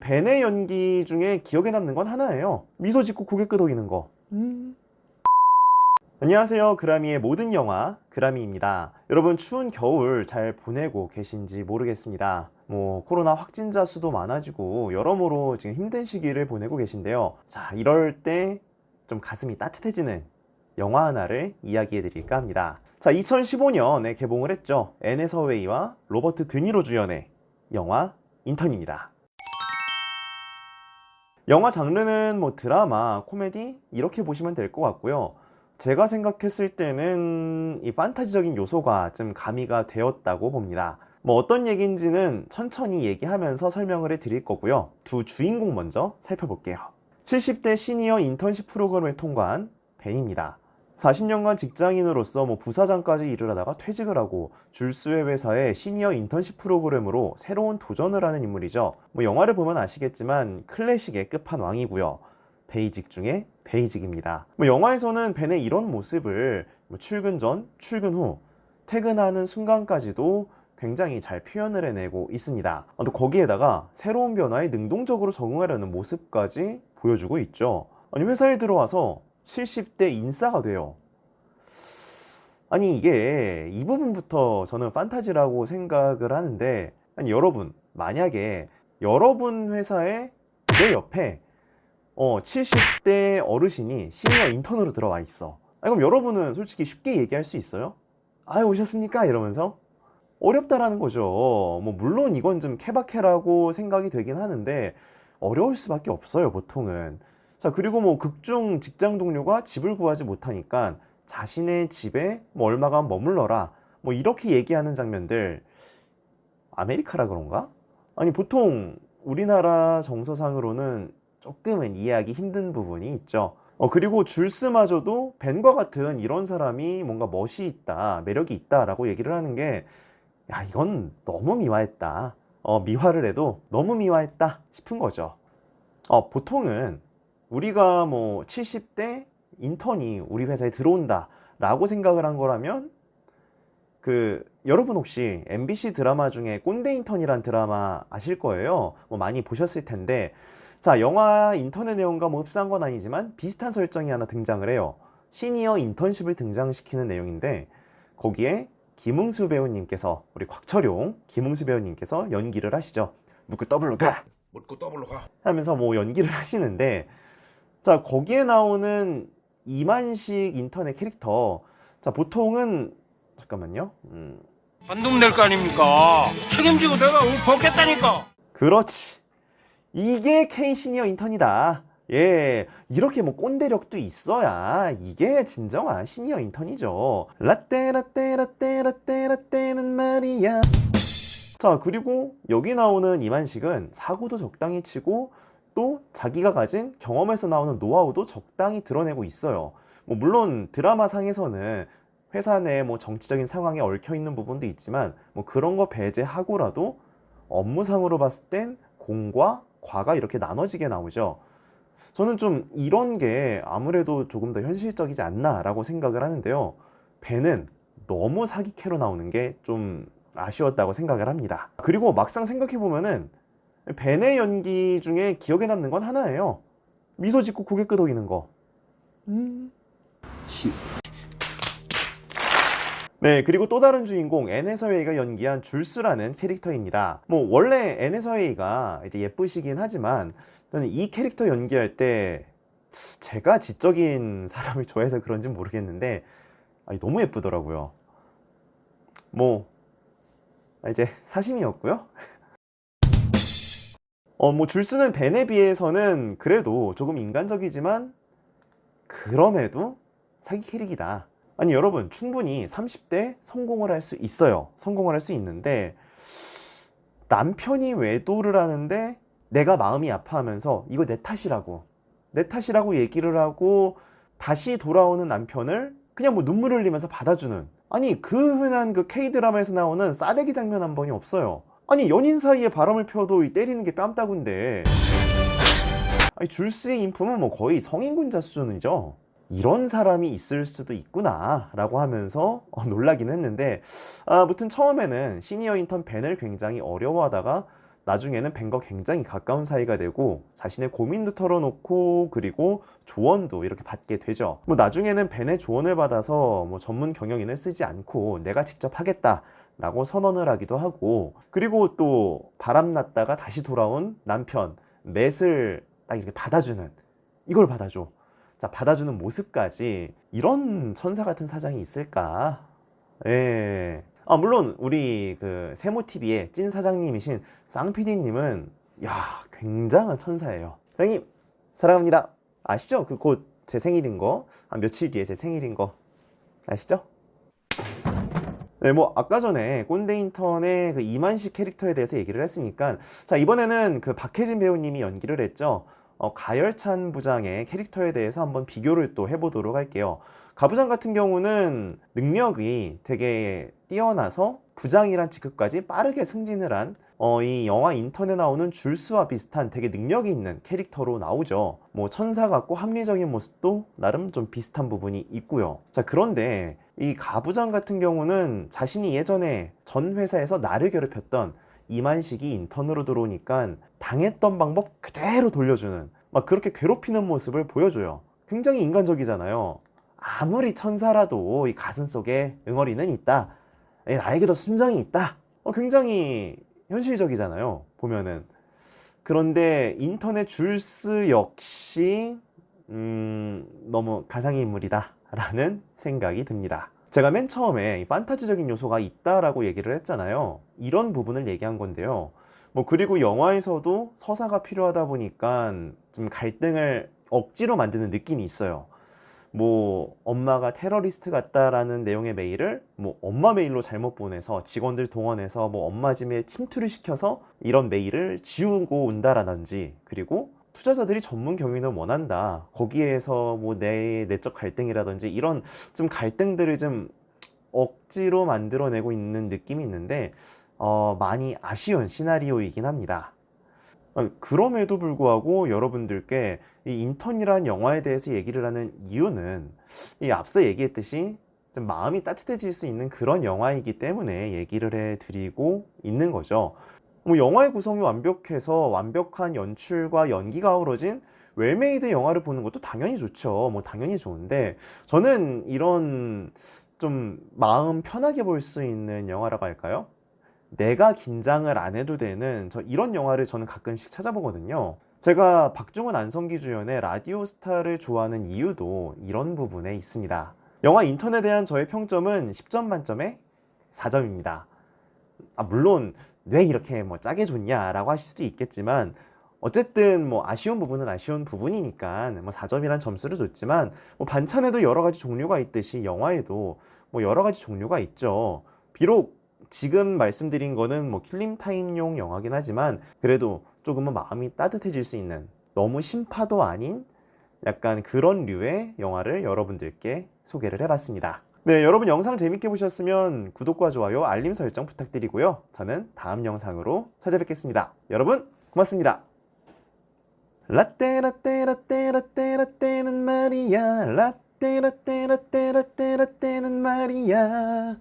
벤의 연기 중에 기억에 남는 건 하나예요. 미소 짓고 고개 끄덕이는 거. 안녕하세요. 그라미의 모든 영화 그라미입니다. 여러분, 추운 겨울 잘 보내고 계신지 모르겠습니다. 코로나 확진자 수도 많아지고 여러모로 지금 힘든 시기를 보내고 계신데요. 자, 이럴 때 좀 가슴이 따뜻해지는 영화 하나를 이야기해 드릴까 합니다. 자, 2015년에 개봉을 했죠. 앤 해서웨이와 로버트 드니로 주연의 영화 인턴입니다. 영화 장르는 드라마, 코미디 이렇게 보시면 될 것 같고요. 제가 생각했을 때는 이 판타지적인 요소가 좀 가미가 되었다고 봅니다. 어떤 얘기인지는 천천히 얘기하면서 설명을 해드릴 거고요. 두 주인공 먼저 살펴볼게요. 70대 시니어 인턴십 프로그램을 통과한 벤입니다. 40년간 직장인으로서 부사장까지 일을 하다가 퇴직을 하고 줄수의 회사의 시니어 인턴십 프로그램으로 새로운 도전을 하는 인물이죠. 영화를 보면 아시겠지만 클래식의 끝판왕이고요. 베이직 중에 베이직입니다. 영화에서는 벤의 이런 모습을 출근 전, 출근 후, 퇴근하는 순간까지도 굉장히 잘 표현을 해내고 있습니다. 또 거기에다가 새로운 변화에 능동적으로 적응하려는 모습까지 보여주고 있죠. 회사에 들어와서 70대 인싸가 돼요. 이게 이 부분부터 저는 판타지라고 생각을 하는데, 여러분, 만약에 여러분 회사에 내 옆에 70대 어르신이 시니어 인턴으로 들어와 있어. 그럼 여러분은 솔직히 쉽게 얘기할 수 있어요? 오셨습니까? 이러면서? 어렵다라는 거죠. 물론 이건 좀 케바케라고 생각이 되긴 하는데 어려울 수밖에 없어요, 보통은. 자, 그리고 극중 직장 동료가 집을 구하지 못하니까 자신의 집에 얼마간 머물러라, 이렇게 얘기하는 장면들, 아메리카라 그런가? 보통 우리나라 정서상으로는 조금은 이해하기 힘든 부분이 있죠. 그리고 줄스마저도 벤과 같은 이런 사람이 뭔가 멋이 있다, 매력이 있다라고 얘기를 하는 게, 야, 이건 너무 미화했다. 미화를 해도 너무 미화했다 싶은 거죠. 보통은 우리가 70대 인턴이 우리 회사에 들어온다 라고 생각을 한 거라면, 여러분 혹시 MBC 드라마 중에 꼰대 인턴이란 드라마 아실 거예요. 많이 보셨을 텐데, 자, 영화 인턴의 내용과 흡사한 건 아니지만 비슷한 설정이 하나 등장을 해요. 시니어 인턴십을 등장시키는 내용인데, 거기에 김웅수 배우님께서, 우리 곽철용 김웅수 배우님께서 연기를 하시죠. 묻고 더블로 가! 묻고 더블로 가! 하면서 연기를 하시는데, 자, 거기에 나오는 이만식 인턴의 캐릭터, 자, 보통은, 잠깐만요. 반동될 거 아닙니까? 책임지고 내가 벗겠다니까. 그렇지. 이게 K 시니어 인턴이다. 예, 이렇게 꼰대력도 있어야 이게 진정한 시니어 인턴이죠. 라떼 라떼 라떼 라떼 라떼는 말이야. 자, 그리고 여기 나오는 이만식은 사고도 적당히 치고 또 자기가 가진 경험에서 나오는 노하우도 적당히 드러내고 있어요. 물론 드라마 상에서는 회사 내 정치적인 상황에 얽혀 있는 부분도 있지만 그런 거 배제하고라도 업무상으로 봤을 땐 공과 과가 이렇게 나눠지게 나오죠. 저는 좀 이런 게 아무래도 조금 더 현실적이지 않나 라고 생각을 하는데요. 벤은 너무 사기캐로 나오는 게 좀 아쉬웠다고 생각을 합니다. 그리고 막상 생각해보면은 벤의 연기 중에 기억에 남는 건 하나예요. 미소 짓고 고개 끄덕이는 거. 네, 그리고 또 다른 주인공 앤 해서웨이가 연기한 줄스라는 캐릭터입니다. 원래 앤 해서웨이가 이제 예쁘시긴 하지만 저는 이 캐릭터 연기할 때 제가 지적인 사람을 좋아해서 그런지 모르겠는데 너무 예쁘더라고요. 이제 사심이었고요. 줄스는 벤에 비해서는 그래도 조금 인간적이지만 그럼에도 사기 캐릭이다. 여러분, 충분히 30대 성공을 할 수 있어요. 성공을 할 수 있는데, 남편이 외도를 하는데 내가 마음이 아파하면서 이거 내 탓이라고 얘기를 하고 다시 돌아오는 남편을 그냥 눈물 흘리면서 받아주는, 그 흔한 K드라마에서 나오는 싸대기 장면 한 번이 없어요. 연인 사이에 바람을 펴도 때리는 게 뺨따구인데, 줄스의 인품은 거의 성인군자 수준이죠. 이런 사람이 있을 수도 있구나 라고 하면서 놀라긴 했는데, 아무튼 처음에는 시니어 인턴 벤을 굉장히 어려워하다가 나중에는 벤과 굉장히 가까운 사이가 되고 자신의 고민도 털어놓고 그리고 조언도 이렇게 받게 되죠. 뭐 나중에는 벤의 조언을 받아서 뭐 전문 경영인을 쓰지 않고 내가 직접 하겠다 라고 선언을 하기도 하고, 그리고 또 바람났다가 다시 돌아온 남편 맷을 딱 이렇게 받아주는, 이걸 받아줘. 자, 받아주는 모습까지. 이런 천사 같은 사장이 있을까? 예. 물론 우리 그 세모TV의 찐 사장님이신 쌍PD님은 굉장한 천사예요. 사장님 사랑합니다. 아시죠? 그 곧 제 생일인 거, 한 며칠 뒤에 제 생일인 거 아시죠? 네, 뭐 아까 전에 꼰대 인턴의 그 이만식 캐릭터에 대해서 얘기를 했으니까, 자, 이번에는 그 박해진 배우님이 연기를 했죠. 가열찬 부장의 캐릭터에 대해서 한번 비교를 또 해보도록 할게요. 가 부장 같은 경우는 능력이 되게 뛰어나서 부장이란 직급까지 빠르게 승진을 한 이 영화 인턴에 나오는 줄수와 비슷한 되게 능력이 있는 캐릭터로 나오죠. 뭐 천사 같고 합리적인 모습도 나름 좀 비슷한 부분이 있고요. 자, 그런데 이 가 부장 같은 경우는 자신이 예전에 전 회사에서 나를 괴롭혔던 이만식이 인턴으로 들어오니까 당했던 방법 그대로 돌려주는, 막 그렇게 괴롭히는 모습을 보여줘요. 굉장히 인간적이잖아요. 아무리 천사라도 이 가슴속에 응어리는 있다, 나에게도 순정이 있다, 굉장히 현실적이잖아요, 보면은. 그런데 인턴의 줄스 역시 너무 가상인물이다 라는 생각이 듭니다. 제가 맨 처음에 판타지적인 요소가 있다라고 얘기를 했잖아요. 이런 부분을 얘기한 건데요. 뭐 그리고 영화에서도 서사가 필요하다 보니까 좀 갈등을 억지로 만드는 느낌이 있어요. 뭐 엄마가 테러리스트 같다라는 내용의 메일을 뭐 엄마 메일로 잘못 보내서 직원들 동원해서 뭐 엄마 집에 침투를 시켜서 이런 메일을 지우고 온다라든지, 그리고 투자자들이 전문 경영인을 원한다, 거기에서 뭐 내적 갈등이라든지 이런 좀 갈등들을 좀 억지로 만들어내고 있는 느낌이 있는데 많이 아쉬운 시나리오이긴 합니다. 그럼에도 불구하고 여러분들께 이 인턴이라는 영화에 대해서 얘기를 하는 이유는, 이 앞서 얘기했듯이 좀 마음이 따뜻해질 수 있는 그런 영화이기 때문에 얘기를 해드리고 있는 거죠. 뭐 영화의 구성이 완벽해서 완벽한 연출과 연기가 어우러진 웰메이드 영화를 보는 것도 당연히 좋죠. 뭐 당연히 좋은데, 저는 이런 좀 마음 편하게 볼 수 있는 영화라고 할까요? 내가 긴장을 안 해도 되는 이런 영화를 저는 가끔씩 찾아보거든요. 제가 박중훈, 안성기 주연의 라디오스타를 좋아하는 이유도 이런 부분에 있습니다. 영화 인턴에 대한 저의 평점은 10점 만점에 4점입니다. 물론 왜 이렇게 뭐 짜게 줬냐라고 하실 수도 있겠지만, 어쨌든 뭐 아쉬운 부분은 아쉬운 부분이니까 뭐 4점이란 점수를 줬지만, 뭐 반찬에도 여러 가지 종류가 있듯이 영화에도 뭐 여러 가지 종류가 있죠. 비록 지금 말씀드린 거는 뭐 킬링타임용 영화긴 하지만 그래도 조금은 마음이 따뜻해질 수 있는, 너무 심파도 아닌 약간 그런 류의 영화를 여러분들께 소개를 해봤습니다. 네, 여러분 영상 재밌게 보셨으면 구독과 좋아요, 알림 설정 부탁드리고요. 저는 다음 영상으로 찾아뵙겠습니다. 여러분 고맙습니다. 라떼 라떼 라떼 라떼 라떼는 말이야, 라떼 라떼 라떼 라떼 라떼는 말이야.